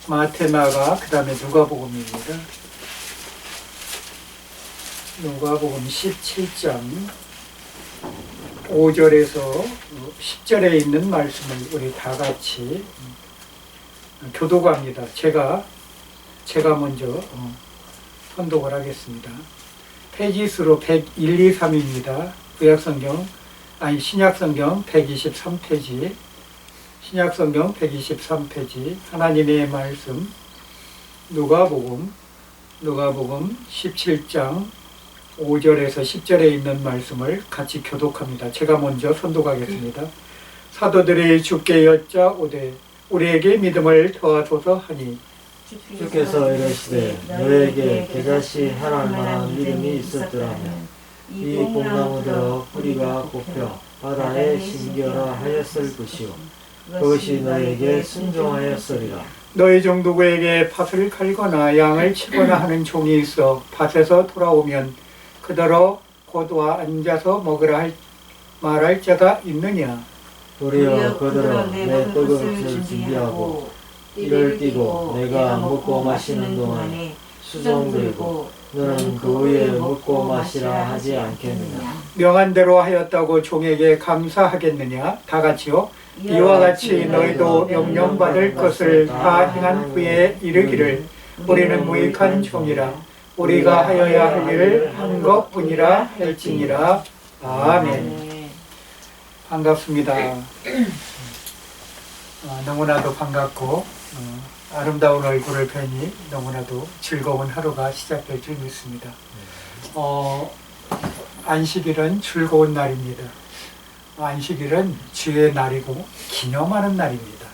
마테마가 그 다음에 누가복음입니다. 누가복음 17장 5절에서 10절에 있는 말씀을 우리 다 같이 교독합니다. 제가 먼저 선독을 하겠습니다. 페이지 수로 101, 2, 3입니다. 신약성경 123페이지. 신약성경 123페이지 하나님의 말씀 누가복음 17장 5절에서 10절에 있는 말씀을 같이 교독합니다. 제가 먼저 선독하겠습니다. 사도들이 주께 여짜오되 우리에게 믿음을 더하소서 하니 주께서 이르시되 너에게 겨자씨 하나 만한 믿음이 있었더라면 이 뽕나무대로 뿌리가 꼽혀 바다에 심겨라 하였을 것이요 그것이 너에게 순종하였으리라. 너희 종도구에게 밭을 갈거나 양을 치거나 하는 종이 있어 밭에서 돌아오면 그대로 곧 와 앉아서 먹으라 말할 자가 있느냐? 도리어 그들은 내 떡을 준비하고 이를 띠고 내가 먹고 마시는 동안에 수종들고 너는 그 후에 먹고 마시라 하지 않겠느냐? 명한 대로 하였다고 종에게 감사하겠느냐? 다 같이요. 이와 같이 너희도 명령받을 것을 다 행한 후에 이르기를 우리는 무익한 종이라 우리가 하여야 할 일을 한 것뿐이라 할지니라. 아멘. 반갑습니다. 너무나도 반갑고 아름다운 얼굴을 뵈니 너무나도 즐거운 하루가 시작될 줄 믿습니다. 안식일은 즐거운 날입니다. 안식일은 주의 날이고 기념하는 날입니다.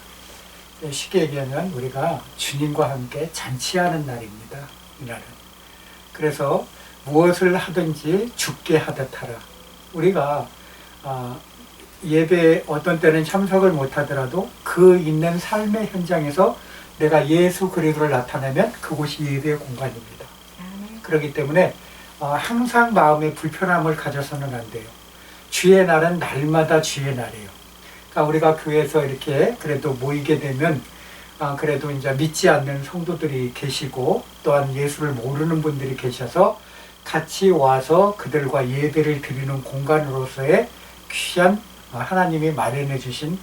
쉽게 얘기하면 우리가 주님과 함께 잔치하는 날입니다. 이날은. 그래서 무엇을 하든지 죽게 하듯 하라. 우리가 예배에 어떤 때는 참석을 못하더라도 그 있는 삶의 현장에서 내가 예수 그리스도를 나타내면 그곳이 예배의 공간입니다. 그렇기 때문에 항상 마음에 불편함을 가져서는 안 돼요. 주의 날은 날마다 주의 날이에요. 그러니까 우리가 교회에서 이렇게 그래도 모이게 되면 그래도 이제 믿지 않는 성도들이 계시고 또한 예수를 모르는 분들이 계셔서 같이 와서 그들과 예배를 드리는 공간으로서의 귀한 하나님이 마련해 주신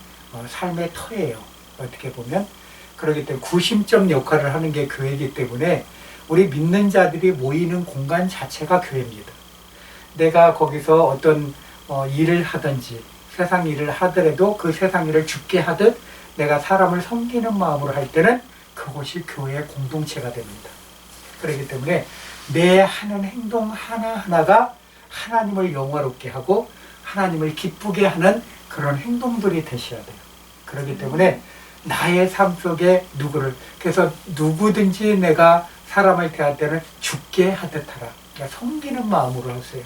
삶의 터예요. 어떻게 보면. 그렇기 때문에 구심점 역할을 하는 게 교회이기 때문에 우리 믿는 자들이 모이는 공간 자체가 교회입니다. 내가 거기서 어떤 일을 하든지 세상 일을 하더라도 그 세상 일을 죽게 하듯 내가 사람을 섬기는 마음으로 할 때는 그것이 교회의 공동체가 됩니다. 그렇기 때문에 내 하는 행동 하나하나가 하나님을 영화롭게 하고 하나님을 기쁘게 하는 그런 행동들이 되셔야 돼요. 그렇기 때문에 나의 삶 속에 그래서 누구든지 내가 사람을 대할 때는 죽게 하듯 하라. 그러니까 섬기는 마음으로 하세요.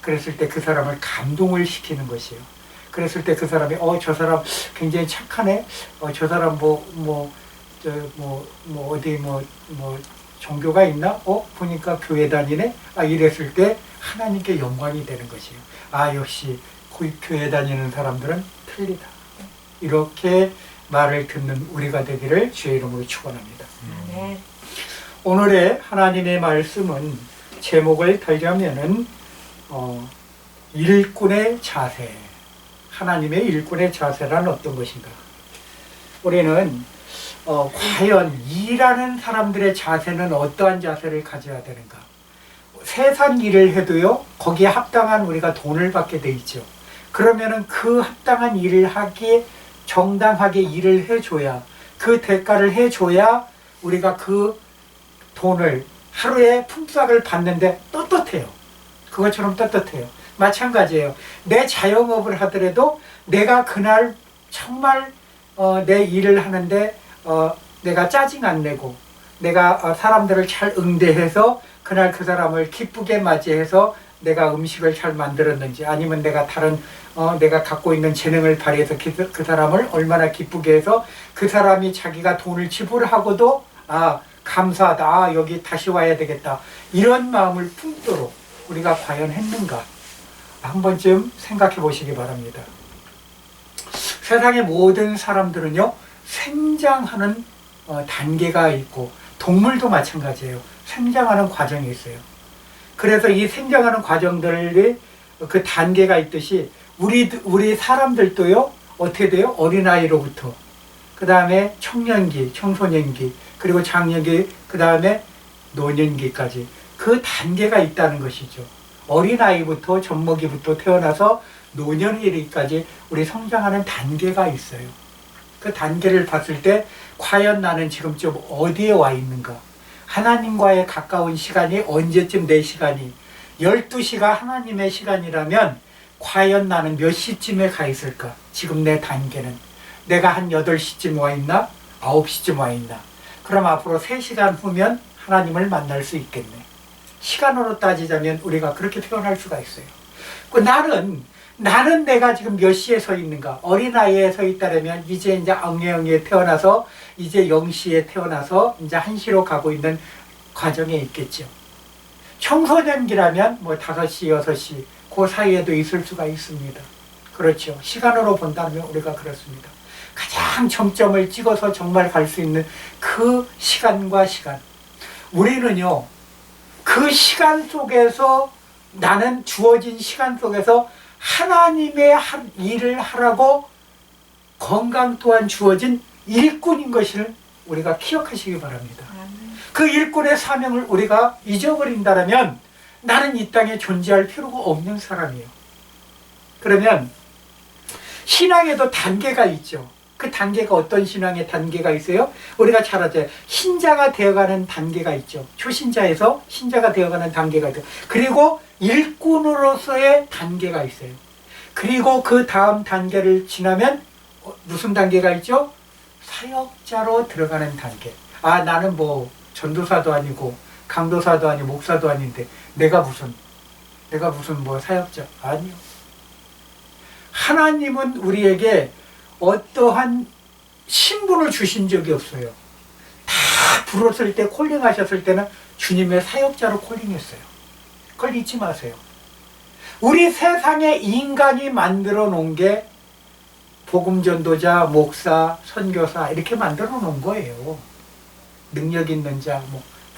그랬을 때 그 사람을 감동을 시키는 것이에요. 그랬을 때 그 사람이 저 사람 굉장히 착하네. 저 사람 어디 종교가 있나? 보니까 교회 다니네. 이랬을 때 하나님께 영광이 되는 것이에요. 역시 교회 다니는 사람들은 틀리다. 이렇게 말을 듣는 우리가 되기를 주의 이름으로 축원합니다. 오늘의 하나님의 말씀은 제목을 달자면은 일꾼의 자세. 하나님의 일꾼의 자세란 어떤 것인가? 우리는 과연 일하는 사람들의 자세는 어떠한 자세를 가져야 되는가? 세상 일을 해도요, 거기에 합당한 우리가 돈을 받게 돼 있죠. 그러면은 그 합당한 일을 하기에 정당하게 일을 해줘야, 그 대가를 해줘야 우리가 그 돈을 하루에 품삯을 받는데 떳떳해요. 그것처럼 떳떳해요. 마찬가지예요. 내 자영업을 하더라도 내가 그날 정말 내 일을 하는데 내가 짜증 안 내고 내가 사람들을 잘 응대해서 그날 그 사람을 기쁘게 맞이해서 내가 음식을 잘 만들었는지, 아니면 내가 다른 내가 갖고 있는 재능을 발휘해서 그 사람을 얼마나 기쁘게 해서 그 사람이 자기가 돈을 지불하고도 감사하다, 여기 다시 와야 되겠다, 이런 마음을 품도록 우리가 과연 했는가 한 번쯤 생각해 보시기 바랍니다. 세상의 모든 사람들은요, 생장하는 단계가 있고, 동물도 마찬가지예요. 생장하는 과정이 있어요. 그래서 이 생장하는 과정들이 그 단계가 있듯이 우리 사람들도요, 어떻게 돼요? 어린아이로부터 그 다음에 청년기, 청소년기, 그리고 장년기, 그 다음에 노년기까지 그 단계가 있다는 것이죠. 어린아이부터 젖먹이부터 태어나서 노년기까지 우리 성장하는 단계가 있어요. 그 단계를 봤을 때 과연 나는 지금쯤 어디에 와 있는가? 하나님과의 가까운 시간이 언제쯤 내 시간이 12시가 하나님의 시간이라면 과연 나는 몇 시쯤에 가 있을까? 지금 내 단계는 내가 한 8시쯤 와 있나? 9시쯤 와 있나? 그럼 앞으로 3시간 후면 하나님을 만날 수 있겠네. 시간으로 따지자면 우리가 그렇게 표현할 수가 있어요. 나는 내가 지금 몇 시에 서 있는가? 어린아이에 서 있다면 이제 엉엉이에 태어나서 이제 0시에 태어나서 이제 1시로 가고 있는 과정에 있겠죠. 청소년기라면 뭐 5시, 6시 그 사이에도 있을 수가 있습니다. 그렇죠. 시간으로 본다면 우리가 그렇습니다. 가장 정점을 찍어서 정말 갈 수 있는 그 시간과 시간. 우리는요, 그 시간 속에서 나는 주어진 시간 속에서 하나님의 일을 하라고 건강 또한 주어진 일꾼인 것을 우리가 기억하시기 바랍니다. 그 일꾼의 사명을 우리가 잊어버린다면 나는 이 땅에 존재할 필요가 없는 사람이에요. 그러면 신앙에도 단계가 있죠. 그 단계가 어떤 신앙의 단계가 있어요? 우리가 잘 알죠. 신자가 되어가는 단계가 있죠. 초신자에서 신자가 되어가는 단계가 있죠. 그리고 일꾼으로서의 단계가 있어요. 그리고 그 다음 단계를 지나면 무슨 단계가 있죠? 사역자로 들어가는 단계. 나는 뭐 전도사도 아니고 강도사도 아니고 목사도 아닌데 내가 무슨 뭐 사역자? 아니요. 하나님은 우리에게 어떠한 신분을 주신 적이 없어요. 다 부르실 때, 콜링하셨을 때는 주님의 사역자로 콜링했어요. 그걸 잊지 마세요. 우리 세상에 인간이 만들어 놓은 게 복음전도자, 목사, 선교사 이렇게 만들어 놓은 거예요. 능력 있는 자,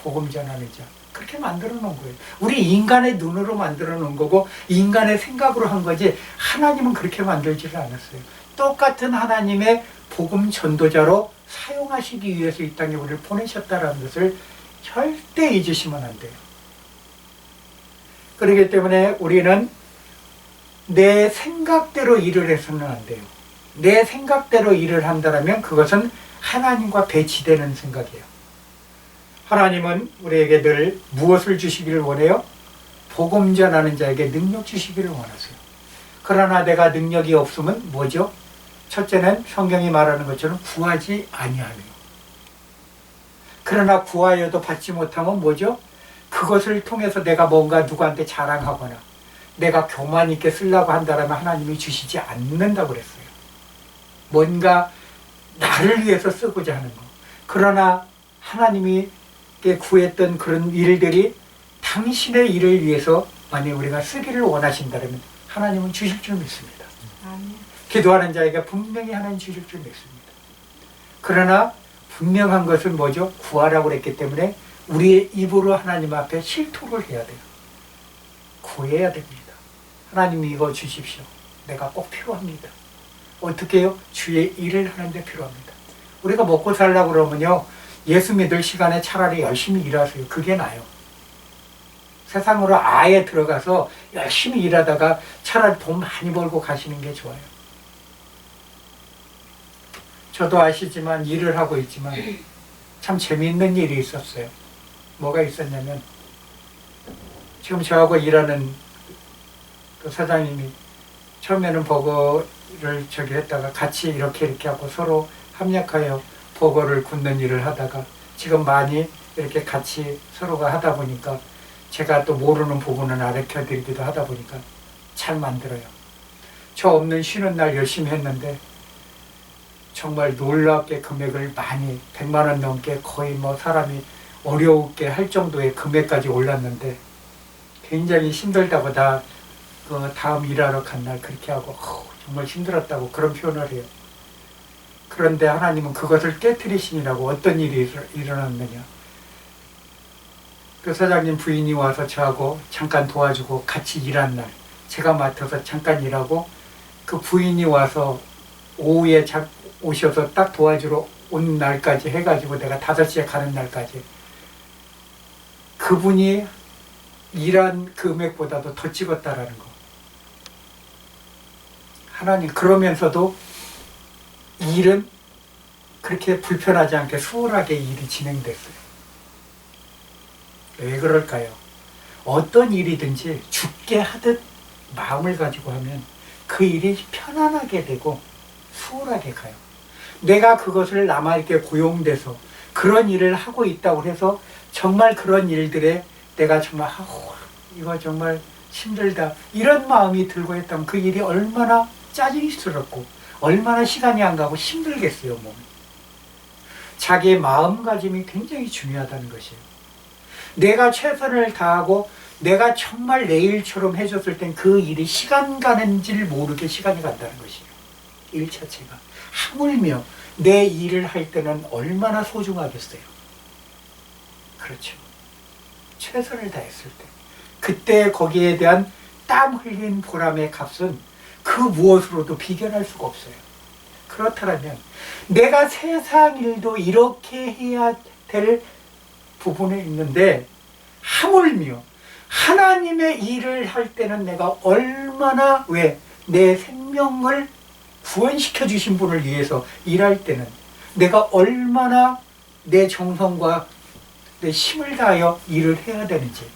복음 전하는 자, 그렇게 만들어 놓은 거예요. 우리 인간의 눈으로 만들어 놓은 거고 인간의 생각으로 한 거지 하나님은 그렇게 만들지를 않았어요. 똑같은 하나님의 복음 전도자로 사용하시기 위해서 이 땅에 우리를 보내셨다는 것을 절대 잊으시면 안 돼요. 그렇기 때문에 우리는 내 생각대로 일을 해서는 안 돼요. 내 생각대로 일을 한다면 그것은 하나님과 배치되는 생각이에요. 하나님은 우리에게 늘 무엇을 주시기를 원해요? 복음 전하는 자에게 능력 주시기를 원하세요. 그러나 내가 능력이 없으면 뭐죠? 첫째는 성경이 말하는 것처럼 구하지 아니하며, 그러나 구하여도 받지 못하면 뭐죠? 그것을 통해서 내가 뭔가 누구한테 자랑하거나 내가 교만 있게 쓰려고 한다면 하나님이 주시지 않는다고 그랬어요. 뭔가 나를 위해서 쓰고자 하는 거. 그러나 하나님이 구했던 그런 일들이 당신의 일을 위해서 만약 우리가 쓰기를 원하신다면 하나님은 주실 줄 믿습니다. 기도하는 자에게 분명히 하나님 주실 줄 믿습니다. 그러나 분명한 것은 뭐죠? 구하라고 그랬기 때문에 우리의 입으로 하나님 앞에 실토를 해야 돼요. 구해야 됩니다. 하나님 이거 주십시오. 내가 꼭 필요합니다. 어떻게 해요? 주의 일을 하는데 필요합니다. 우리가 먹고 살려고 그러면요, 예수 믿을 시간에 차라리 열심히 일하세요. 그게 나아요. 세상으로 아예 들어가서 열심히 일하다가 차라리 돈 많이 벌고 가시는 게 좋아요. 저도 아시지만 일을 하고 있지만 참 재미있는 일이 있었어요. 뭐가 있었냐면, 지금 저하고 일하는 그 사장님이 처음에는 버거를 했다가 같이 이렇게 하고 서로 협력하여 버거를 굽는 일을 하다가 지금 많이 이렇게 같이 서로가 하다 보니까 제가 또 모르는 부분은 가르쳐 드리기도 하다 보니까 잘 만들어요. 저 없는 쉬는 날 열심히 했는데 정말 놀랍게 금액을 많이 100만 원 넘게 거의 뭐 사람이 어려우게 할 정도의 금액까지 올랐는데 굉장히 힘들다고 그 다음 일하러 간 날 그렇게 하고 정말 힘들었다고 그런 표현을 해요. 그런데 하나님은 그것을 깨트리시니라고 어떤 일이 일어났느냐. 그 사장님 부인이 와서 저하고 잠깐 도와주고 같이 일한 날 제가 맡아서 잠깐 일하고 그 부인이 와서 오후에 오셔서 딱 도와주러 온 날까지 해가지고 내가 5시에 가는 날까지 그분이 일한 금액보다도 더 찍었다라는 거. 하나님 그러면서도 일은 그렇게 불편하지 않게 수월하게 일이 진행됐어요. 왜 그럴까요? 어떤 일이든지 죽게 하듯 마음을 가지고 하면 그 일이 편안하게 되고 수월하게 가요. 내가 그것을 남에게 고용돼서 그런 일을 하고 있다고 해서 정말 그런 일들에 내가 정말 이거 정말 힘들다 이런 마음이 들고 했다면 그 일이 얼마나 짜증스럽고 얼마나 시간이 안 가고 힘들겠어요. 몸이. 자기의 마음가짐이 굉장히 중요하다는 것이에요. 내가 최선을 다하고 내가 정말 내 일처럼 해줬을 땐 그 일이 시간 가는 줄 모르게 시간이 간다는 것이에요. 일 자체가. 하물며 내 일을 할 때는 얼마나 소중하겠어요. 그렇죠. 최선을 다했을 때. 그때 거기에 대한 땀 흘린 보람의 값은 그 무엇으로도 비견할 수가 없어요. 그렇다면 내가 세상 일도 이렇게 해야 될 부분에 있는데 하물며 하나님의 일을 할 때는 내가 얼마나 내 생명을 구원시켜 주신 분을 위해서 일할 때는 내가 얼마나 내 정성과 내 힘을 다하여 일을 해야 되는지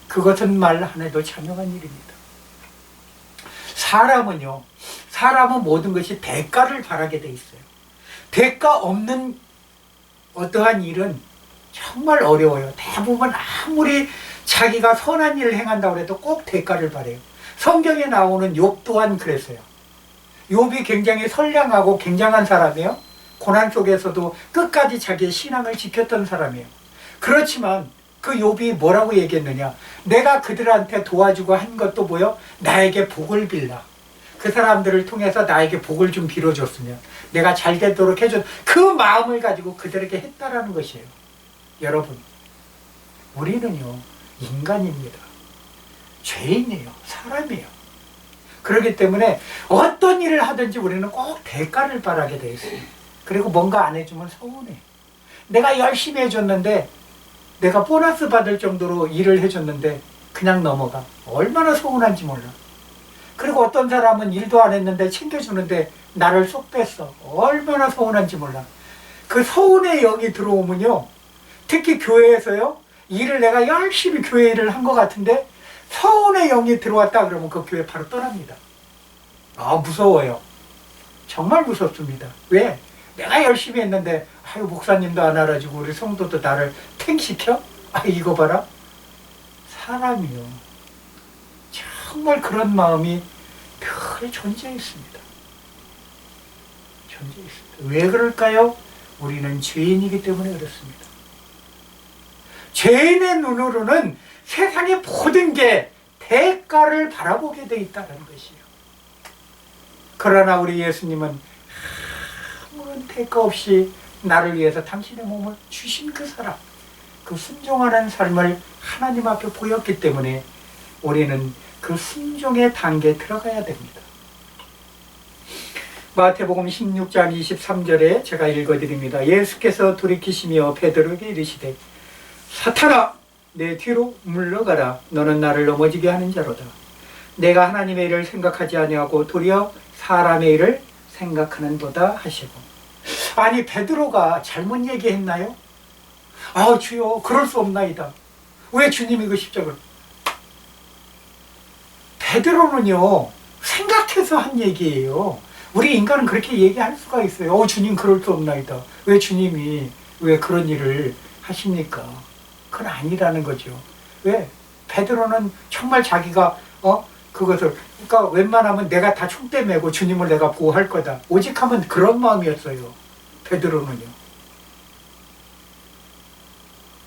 그것은 말 하나도 자명한 일입니다. 사람은 모든 것이 대가를 바라게 돼 있어요. 대가 없는 어떠한 일은 정말 어려워요. 대부분 아무리 자기가 선한 일을 행한다고 해도 꼭 대가를 바라요. 성경에 나오는 욥 또한 그랬어요. 욥이 굉장히 선량하고 굉장한 사람이에요. 고난 속에서도 끝까지 자기의 신앙을 지켰던 사람이에요. 그렇지만 그 욥이 뭐라고 얘기했느냐. 내가 그들한테 도와주고 한 것도 뭐요? 나에게 복을 빌라. 그 사람들을 통해서 나에게 복을 좀 빌어줬으면 내가 잘 되도록 해준 그 마음을 가지고 그들에게 했다라는 것이에요. 여러분, 우리는요 인간입니다. 죄인이에요. 사람이에요. 그렇기 때문에 어떤 일을 하든지 우리는 꼭 대가를 바라게 돼 있어요. 그리고 뭔가 안 해주면 서운해. 내가 열심히 해줬는데 내가 보너스 받을 정도로 일을 해줬는데 그냥 넘어가. 얼마나 서운한지 몰라. 그리고 어떤 사람은 일도 안 했는데 챙겨주는데 나를 쏙 뺐어. 얼마나 서운한지 몰라. 그 서운의 영이 들어오면요, 특히 교회에서요, 일을 내가 열심히 교회 일을 한 것 같은데 서운의 영이 들어왔다 그러면 그 교회 바로 떠납니다. 무서워요. 정말 무섭습니다. 왜? 내가 열심히 했는데 목사님도 안 알아주고 우리 성도도 나를 탱시켜? 이거 봐라. 사람이요. 정말 그런 마음이 늘 존재했습니다. 왜 그럴까요? 우리는 죄인이기 때문에 그렇습니다. 죄인의 눈으로는 세상의 모든 게 대가를 바라보게 돼 있다는 것이에요. 그러나 우리 예수님은 아무런 대가 없이 나를 위해서 당신의 몸을 주신 그 사람, 그 순종하는 삶을 하나님 앞에 보였기 때문에 우리는 그 순종의 단계에 들어가야 됩니다. 마태복음 16장 23절에 제가 읽어드립니다. 예수께서 돌이키시며 베드로에게 이르시되 사탄아 내 뒤로 물러가라. 너는 나를 넘어지게 하는 자로다. 내가 하나님의 일을 생각하지 아니하고 도리어 사람의 일을 생각하는도다 하시고. 아니 베드로가 잘못 얘기했나요? 주여 그럴 수 없나이다. 왜 주님이 그 십자가를. 베드로는요 생각해서 한 얘기예요. 우리 인간은 그렇게 얘기할 수가 있어요. 주님 그럴 수 없나이다. 왜 주님이 왜 그런 일을 하십니까? 그건 아니라는 거죠. 왜? 베드로는 정말 자기가 그것을 그러니까 웬만하면 내가 다 총대 메고 주님을 내가 보호할 거다. 오직 하면 그런 마음이었어요. 베드로는요.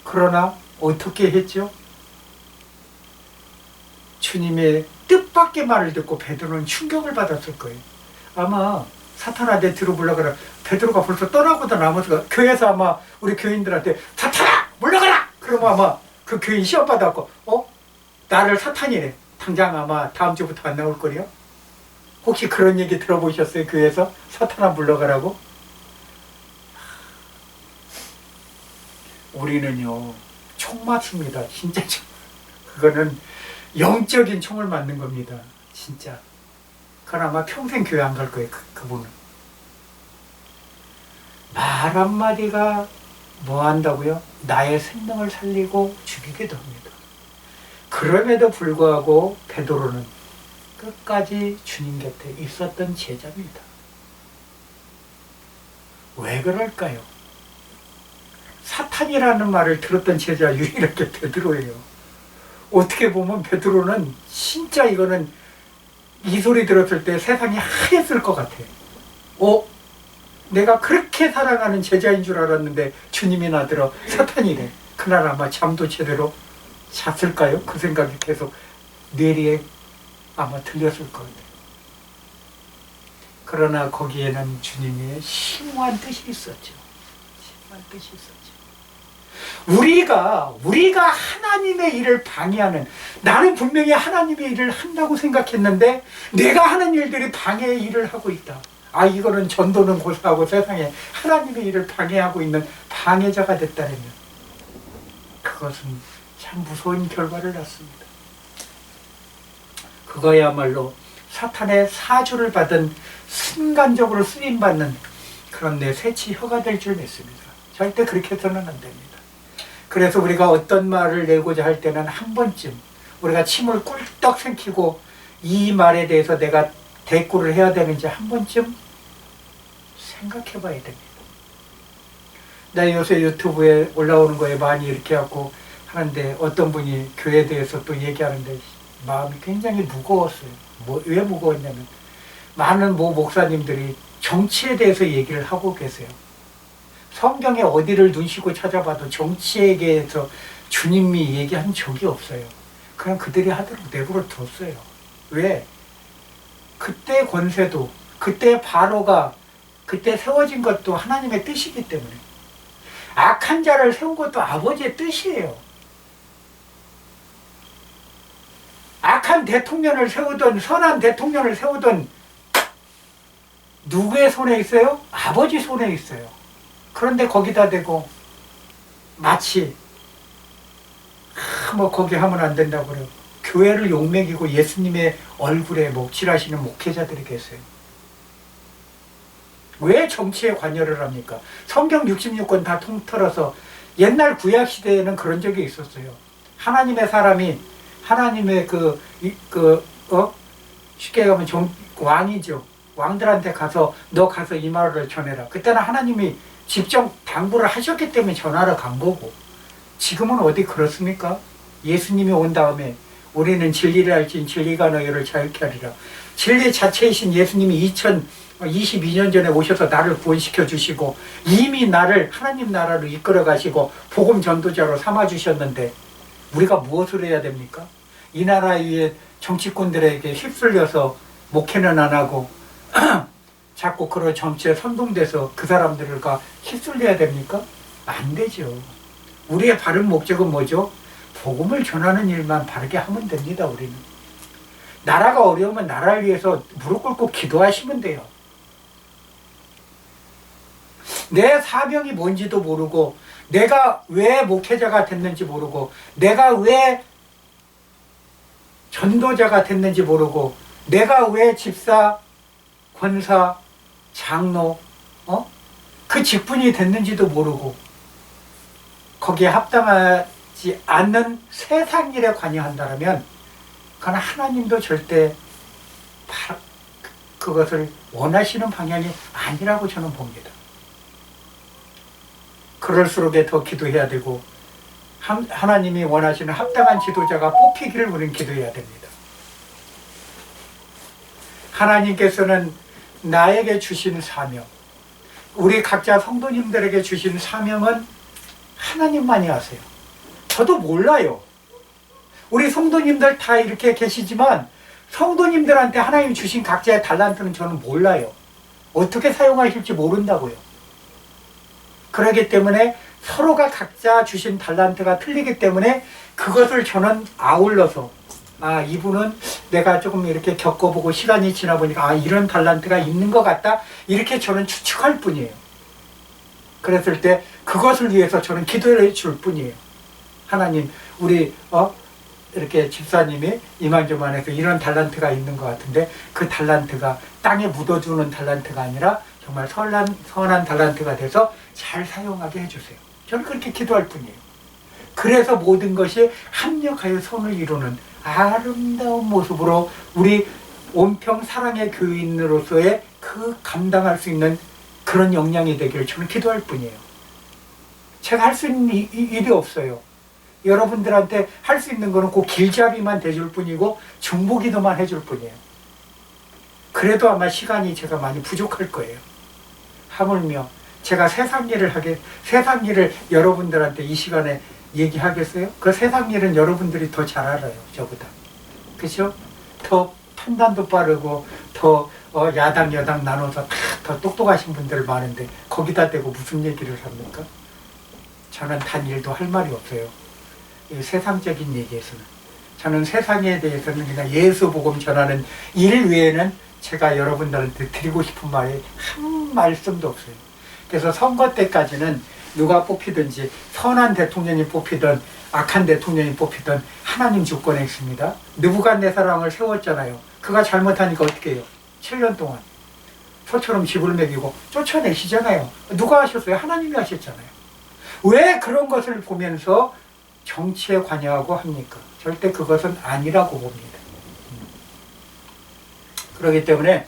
그러나 어떻게 했죠? 주님의 뜻밖의 말을 듣고 베드로는 충격을 받았을 거예요. 아마 사탄한테 들어보려고 베드로가 벌써 떠나고도 남아서 교회에서 아마 우리 교인들한테 사탄아 물러가라! 그러면 아마 그 교인 시험 받았고 나를 사탄이래. 당장 아마 다음 주부터 안 나올 거래요. 혹시 그런 얘기 들어보셨어요? 교회에서 사탄아 물러가라고? 우리는요 총 맞습니다. 진짜 그거는 영적인 총을 맞는 겁니다. 진짜. 그건 아마 평생 교회 안 갈 거예요. 그분은. 말 한마디가 뭐 한다고요? 나의 생명을 살리고 죽이기도 합니다. 그럼에도 불구하고 베드로는 끝까지 주님 곁에 있었던 제자입니다. 왜 그럴까요? 사탄이라는 말을 들었던 제자 유일하게 베드로예요. 어떻게 보면 베드로는 진짜 이거는 이 소리 들었을 때 세상이 하였을 것 같아. 내가 그렇게 사랑하는 제자인 줄 알았는데 주님이 나들어 사탄이래. 그날 아마 잠도 제대로 잤을까요? 그 생각이 계속 뇌리에 아마 들렸을 것 같아요. 그러나 거기에는 주님의 심오한 뜻이 있었죠. 심오한 뜻이 있었죠. 우리가 하나님의 일을 방해하는, 나는 분명히 하나님의 일을 한다고 생각했는데 내가 하는 일들이 방해의 일을 하고 있다. 이거는 전도는 고사하고 세상에 하나님의 일을 방해하고 있는 방해자가 됐다면 그것은 참 무서운 결과를 낳습니다. 그거야말로 사탄의 사주를 받은 순간적으로 쓰임받는 그런 내 새치 혀가 될 줄 믿습니다. 절대 그렇게 해서는 안 됩니다. 그래서 우리가 어떤 말을 내고자 할 때는 한 번쯤 우리가 침을 꿀떡 삼키고 이 말에 대해서 내가 대꾸를 해야 되는지 한 번쯤 생각해 봐야 됩니다. 나 요새 유튜브에 올라오는 거에 많이 이렇게 하고 하는데 어떤 분이 교회에 대해서 또 얘기하는데 마음이 굉장히 무거웠어요. 왜 무거웠냐면 많은 목사님들이 정치에 대해서 얘기를 하고 계세요. 성경에 어디를 눈시고 찾아봐도 정치에 대해서 주님이 얘기한 적이 없어요. 그냥 그들이 하도록 내버려 뒀어요. 왜? 그때 권세도, 그때 바로가, 그때 세워진 것도 하나님의 뜻이기 때문에. 악한 자를 세운 것도 아버지의 뜻이에요. 악한 대통령을 세우던, 선한 대통령을 세우던 누구의 손에 있어요? 아버지 손에 있어요. 그런데 거기다 대고 마치 거기 하면 안 된다고 그래요. 교회를 욕먹이고 예수님의 얼굴에 목칠하시는 목회자들이 계세요. 왜 정치에 관여를 합니까? 성경 66권 다 통틀어서 옛날 구약 시대에는 그런 적이 있었어요. 하나님의 사람이 하나님의 쉽게 가면 왕이죠. 왕들한테 가서 너 가서 이 말을 전해라. 그때는 하나님이 직접 당부를 하셨기 때문에 전하러 간 거고, 지금은 어디 그렇습니까? 예수님이 온 다음에 우리는 진리를 알지니 진리가 너희를 자유케 하리라. 진리 자체이신 예수님이 2022년 전에 오셔서 나를 구원시켜 주시고 이미 나를 하나님 나라로 이끌어 가시고 복음 전도자로 삼아 주셨는데 우리가 무엇을 해야 됩니까? 이 나라 위에 정치꾼들에게 휩쓸려서 목회는 안 하고 자꾸 그런 정치에 선동돼서 그 사람들과 휩쓸려야 됩니까? 안 되죠. 우리의 바른 목적은 뭐죠? 복음을 전하는 일만 바르게 하면 됩니다. 우리는. 나라가 어려우면 나라를 위해서 무릎 꿇고 기도하시면 돼요. 내 사명이 뭔지도 모르고 내가 왜 목회자가 됐는지 모르고 내가 왜 전도자가 됐는지 모르고 내가 왜 집사, 권사, 장로, 그 직분이 됐는지도 모르고 거기에 합당하지 않는 세상 일에 관여한다면 그건 하나님도 절대 그것을 원하시는 방향이 아니라고 저는 봅니다. 그럴수록 더 기도해야 되고 하나님이 원하시는 합당한 지도자가 뽑히기를 우리는 기도해야 됩니다. 하나님께서는 나에게 주신 사명, 우리 각자 성도님들에게 주신 사명은 하나님만이 아세요. 저도 몰라요. 우리 성도님들 다 이렇게 계시지만 성도님들한테 하나님이 주신 각자의 달란트는 저는 몰라요. 어떻게 사용하실지 모른다고요. 그렇기 때문에 서로가 각자 주신 달란트가 틀리기 때문에 그것을 저는 아울러서 이분은 내가 조금 이렇게 겪어보고 시간이 지나보니까 이런 달란트가 있는 것 같다, 이렇게 저는 추측할 뿐이에요. 그랬을 때 그것을 위해서 저는 기도해 줄 뿐이에요. 하나님, 우리 이렇게 집사님이 이만저만해서 이런 달란트가 있는 것 같은데 그 달란트가 땅에 묻어주는 달란트가 아니라 정말 선한 달란트가 돼서 잘 사용하게 해주세요. 저는 그렇게 기도할 뿐이에요. 그래서 모든 것이 합력하여 선을 이루는 아름다운 모습으로 우리 온평 사랑의 교인으로서의 그 감당할 수 있는 그런 역량이 되기를 저는 기도할 뿐이에요. 제가 할 수 있는 일이 없어요. 여러분들한테 할 수 있는 거는 그 길잡이만 대줄 뿐이고 중보기도만 해줄 뿐이에요. 그래도 아마 시간이 제가 많이 부족할 거예요. 하물며 제가 세상 일을 여러분들한테 이 시간에 얘기하겠어요? 그 세상 일은 여러분들이 더 잘 알아요, 저보다. 그죠? 더 판단도 빠르고 더 야당 여당 나눠서 더 똑똑하신 분들 많은데 거기다 대고 무슨 얘기를 합니까? 저는 단 일도 할 말이 없어요. 이 세상적인 얘기에서는. 저는 세상에 대해서는 그냥 예수 복음 전하는 일 외에는 제가 여러분들한테 드리고 싶은 말이 한 말씀도 없어요. 그래서 선거 때까지는 누가 뽑히든지 선한 대통령이 뽑히든 악한 대통령이 뽑히든 하나님 주권에 있습니다. 느부갓네살왕을 세웠잖아요. 그가 잘못하니까 어떻게 해요? 7년 동안 소처럼 집을 먹이고 쫓아내시잖아요. 누가 하셨어요? 하나님이 하셨잖아요. 왜 그런 것을 보면서 정치에 관여하고 합니까? 절대 그것은 아니라고 봅니다. 그렇기 때문에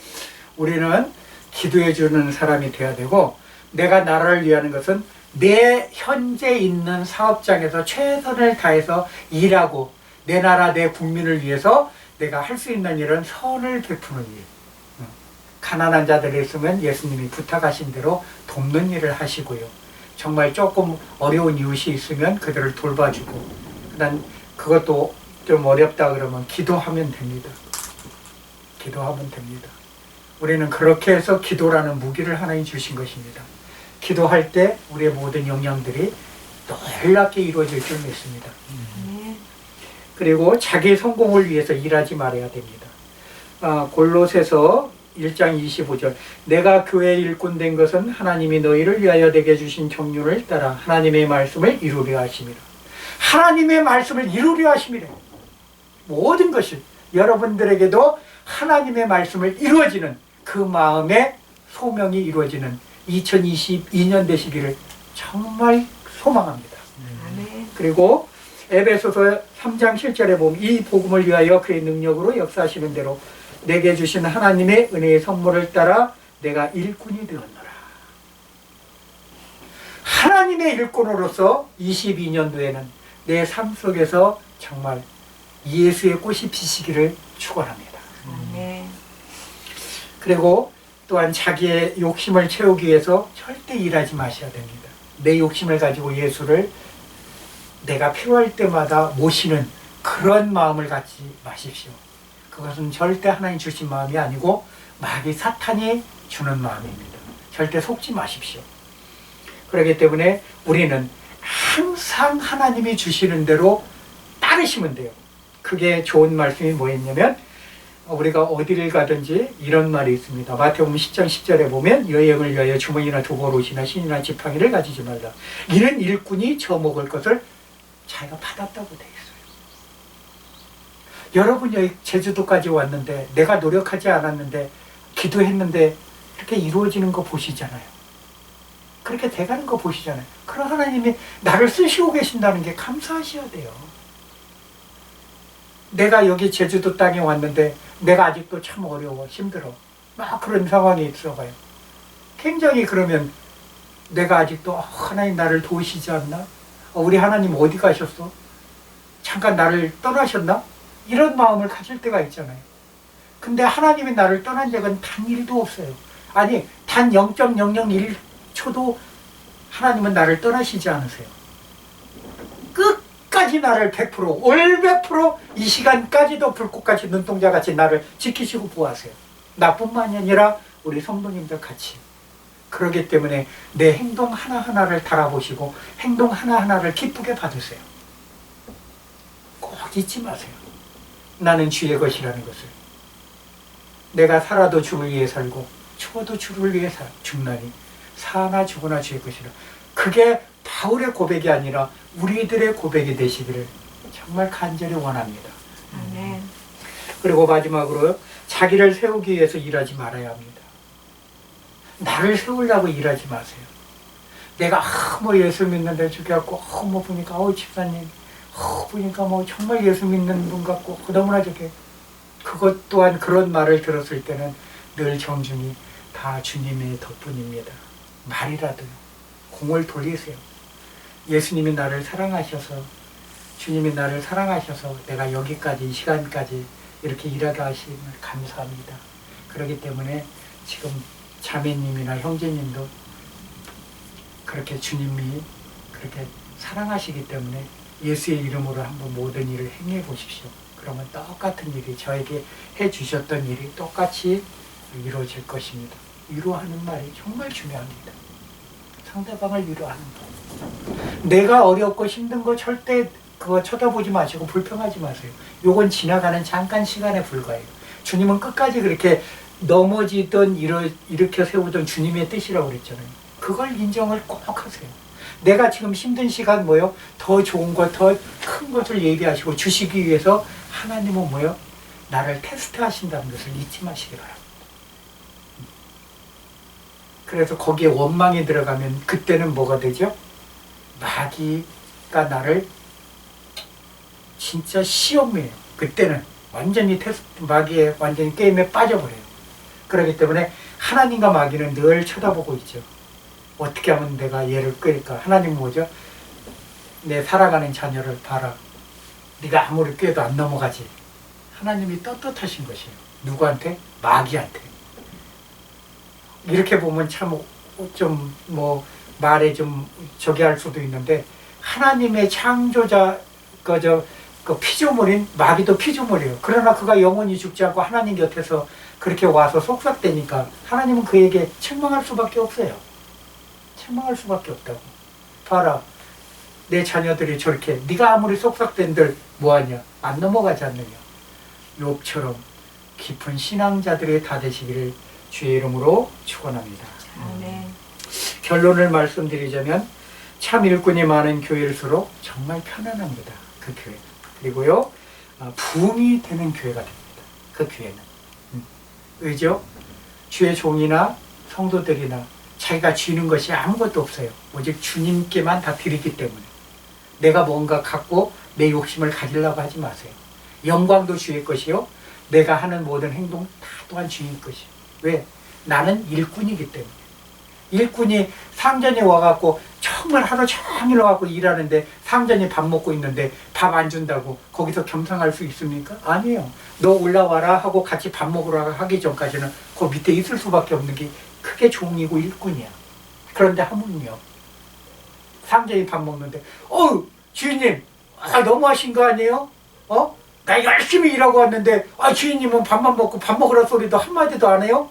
우리는 기도해 주는 사람이 되어야 되고, 내가 나라를 위하는 것은 내 현재 있는 사업장에서 최선을 다해서 일하고 내 나라 내 국민을 위해서 내가 할 수 있는 일은 선을 베푸는 일. 가난한 자들이 있으면 예수님이 부탁하신 대로 돕는 일을 하시고요. 정말 조금 어려운 이웃이 있으면 그들을 돌봐주고, 그다음 그것도 좀 어렵다 그러면 기도하면 됩니다. 기도하면 됩니다. 우리는 그렇게 해서 기도라는 무기를 하나님 주신 것입니다. 기도할 때 우리의 모든 역량들이 놀랍게 이루어질 줄 믿습니다. 그리고 자기 성공을 위해서 일하지 말아야 됩니다. 골로새서 1장 25절, 내가 교회의 일꾼 된 것은 하나님이 너희를 위하여 내게 주신 정륜을 따라 하나님의 말씀을 이루려 하심이라. 하나님의 말씀을 이루려 하심이라. 모든 것이 여러분들에게도 하나님의 말씀을 이루어지는 그 마음의 소명이 이루어지는 2022년 되시기를 정말 소망합니다. 그리고 에베소서 3장 7절에 보면 이 복음을 위하여 그의 능력으로 역사하시는 대로 내게 주신 하나님의 은혜의 선물을 따라 내가 일꾼이 되었노라. 하나님의 일꾼으로서 22년도에는 내 삶 속에서 정말 예수의 꽃이 피시기를 축원합니다. 그리고 또한 자기의 욕심을 채우기 위해서 절대 일하지 마셔야 됩니다. 내 욕심을 가지고 예수를 내가 필요할 때마다 모시는 그런 마음을 갖지 마십시오. 그것은 절대 하나님 주신 마음이 아니고 마귀 사탄이 주는 마음입니다. 절대 속지 마십시오. 그렇기 때문에 우리는 항상 하나님이 주시는 대로 따르시면 돼요. 그게 좋은 말씀이 뭐였냐면, 우리가 어디를 가든지 이런 말이 있습니다. 마태복음 10장 10절에 보면 여행을 위하여 주머니나 두보롯이나 신이나 지팡이를 가지지 말라. 이는 일꾼이 저 먹을 것을 자기가 받았다고 되어 있어요. 여러분 여기 제주도까지 왔는데 내가 노력하지 않았는데 기도했는데 이렇게 이루어지는 거 보시잖아요. 그렇게 돼가는 거 보시잖아요. 그럼 하나님이 나를 쓰시고 계신다는 게 감사하셔야 돼요. 내가 여기 제주도 땅에 왔는데 내가 아직도 참 어려워, 힘들어, 막 그런 상황에 있어봐요. 굉장히 그러면 내가 아직도 하나님 나를 도우시지 않나? 우리 하나님 어디 가셨어? 잠깐 나를 떠나셨나? 이런 마음을 가질 때가 있잖아요. 근데 하나님이 나를 떠난 적은 단 1도 없어요. 아니, 단 0.001초도 하나님은 나를 떠나시지 않으세요. 끝까지 나를 100%, 올 100%이 시간까지도 불꽃같이 눈동자같이 나를 지키시고 보호하세요. 나뿐만이 아니라 우리 성도님들 같이. 그렇기 때문에 내 행동 하나하나를 달아보시고 행동 하나하나를 기쁘게 받으세요. 꼭 잊지 마세요. 나는 주의 것이라는 것을. 내가 살아도 주를 위해 살고 죽어도 주를 위해 죽나니 사나 죽으나 주의 것이라. 그게 바울의 고백이 아니라 우리들의 고백이 되시기를 정말 간절히 원합니다. 아멘. 그리고 마지막으로 자기를 세우기 위해서 일하지 말아야 합니다. 나를 세우려고 일하지 마세요. 내가 뭐 예수 믿는데 저기 갖고 뭐 보니까 집사님 보니까 뭐 정말 예수 믿는 분 같고 너무나 저게 그것 또한 그런 말을 들었을 때는 늘 정중히 다 주님의 덕분입니다. 말이라도요. 공을 돌리세요. 예수님이 나를 사랑하셔서 주님이 나를 사랑하셔서 내가 여기까지 이 시간까지 이렇게 일하게 하심을 감사합니다. 그렇기 때문에 지금 자매님이나 형제님도 그렇게 주님이 그렇게 사랑하시기 때문에 예수의 이름으로 한번 모든 일을 행해 보십시오. 그러면 똑같은 일이 저에게 해주셨던 일이 똑같이 이루어질 것입니다. 위로하는 말이 정말 중요합니다. 상대방을 위로하는 거. 내가 어렵고 힘든 거 절대 그거 쳐다보지 마시고 불평하지 마세요. 요건 지나가는 잠깐 시간에 불과해요. 주님은 끝까지 그렇게 넘어지던 일으켜 세우던 주님의 뜻이라고 그랬잖아요. 그걸 인정을 꼭 하세요. 내가 지금 힘든 시간 뭐요? 더 좋은 것, 더 큰 것을 예비하시고 주시기 위해서 하나님은 뭐요? 나를 테스트하신다는 것을 잊지 마시기 바랍니다. 그래서 거기에 원망이 들어가면 그때는 뭐가 되죠? 마귀가 나를 진짜 시험이에요. 그때는 완전히 마귀의 완전히 게임에 빠져버려요. 그렇기 때문에 하나님과 마귀는 늘 쳐다보고 있죠. 어떻게 하면 내가 얘를 끌까? 하나님은 뭐죠? 내 살아가는 자녀를 봐라. 네가 아무리 꿰도 안 넘어가지. 하나님이 떳떳하신 것이에요. 누구한테? 마귀한테. 이렇게 보면 참 좀 뭐 말에 좀 저기 할 수도 있는데 하나님의 창조자 그 피조물인 마귀도 피조물이에요. 그러나 그가 영원히 죽지 않고 하나님 곁에서 그렇게 와서 속삭대니까 하나님은 그에게 책망할 수밖에 없어요. 책망할 수밖에 없다고. 봐라. 내 자녀들이 저렇게 네가 아무리 속삭댄들 뭐하냐. 안 넘어가지 않느냐. 욥처럼 깊은 신앙자들이 다 되시기를 주의 이름으로 축원합니다. 아멘. 결론을 말씀드리자면 참 일꾼이 많은 교회일수록 정말 편안합니다. 그 교회. 그리고요 부흥이 되는 교회가 됩니다. 그 교회는. 왜죠? 주의 종이나 성도들이나 자기가 쥐는 것이 아무것도 없어요. 오직 주님께만 다 드리기 때문에. 내가 뭔가 갖고 내 욕심을 가지려고 하지 마세요. 영광도 주의 것이요. 내가 하는 모든 행동 다 또한 주의 것이요. 왜? 나는 일꾼이기 때문에. 일꾼이 상전이 와갖고 정말 하루 종일 와갖고 일하는데 상전이 밥 먹고 있는데 밥 안 준다고 거기서 겸상할 수 있습니까? 아니에요. 너 올라와라 하고 같이 밥 먹으러 하기 전까지는 그 밑에 있을 수밖에 없는 게 그게 종이고 일꾼이야. 그런데 하물며 상전이 밥 먹는데 주인님 너무하신 거 아니에요? 나 열심히 일하고 왔는데 주인님은 밥만 먹고 밥 먹으라 소리도 한마디도 안 해요?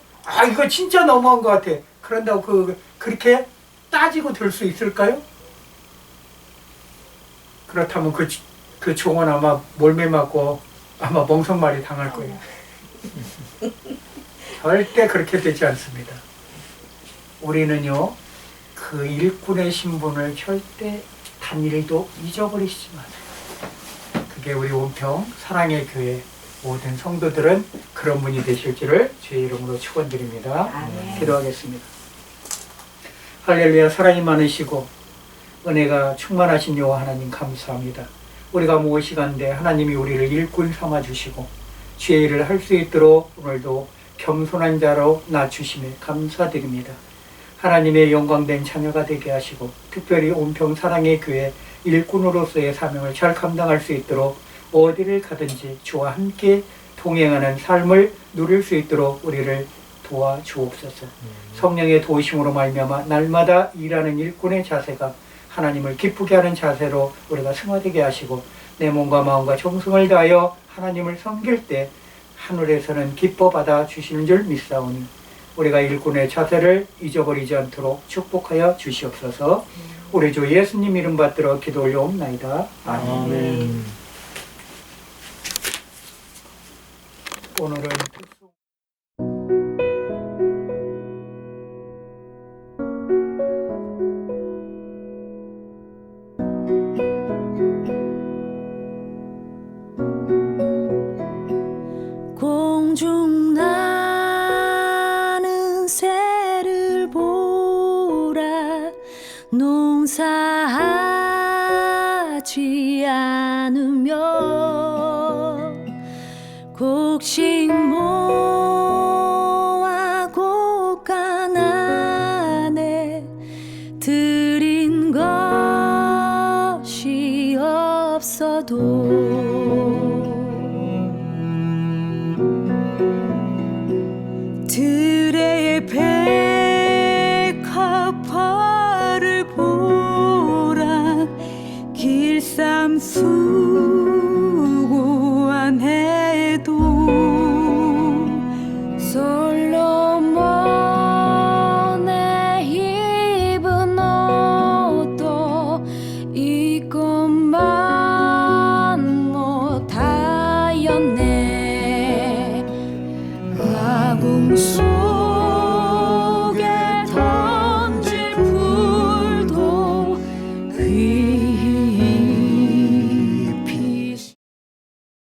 이거 진짜 너무한 것 같아. 그런다고 그렇게 따지고 될 수 있을까요? 그렇다면 그 종은 아마 몰매 맞고 아마 멍석말이 당할 거예요. 절대 그렇게 되지 않습니다. 우리는요, 그 일꾼의 신분을 절대 단일도 잊어버리시지 마세요. 그게 우리 온평 사랑의 교회 모든 성도들은 그런 분이 되실 줄을 주의 이름으로 축원드립니다. 아멘. 기도하겠습니다. 할렐루야. 사랑이 많으시고 은혜가 충만하신 여호와 하나님 감사합니다. 우리가 무엇이간데 하나님이 우리를 일꾼 삼아 주시고 주의 일을 할 수 있도록 오늘도 겸손한 자로 낮추심에 감사드립니다. 하나님의 영광된 자녀가 되게 하시고 특별히 온평 사랑의 교회 일꾼으로서의 사명을 잘 감당할 수 있도록 어디를 가든지 주와 함께 동행하는 삶을 누릴 수 있도록 우리를 도와주옵소서. 성령의 도우심으로 말미암아 날마다 일하는 일꾼의 자세가 하나님을 기쁘게 하는 자세로 우리가 승화되게 하시고 내 몸과 마음과 정성을 다하여 하나님을 섬길 때 하늘에서는 기뻐 받아 주시는 줄 믿사오니 우리가 일꾼의 자세를 잊어버리지 않도록 축복하여 주시옵소서. 우리 주 예수님 이름 받들어 기도 올려옵나이다. 아멘. 아멘. 오늘은 공중 나는 새를 보라 농사하지 않으며 곡식 모아 곡간 안에 들인 것이 없어도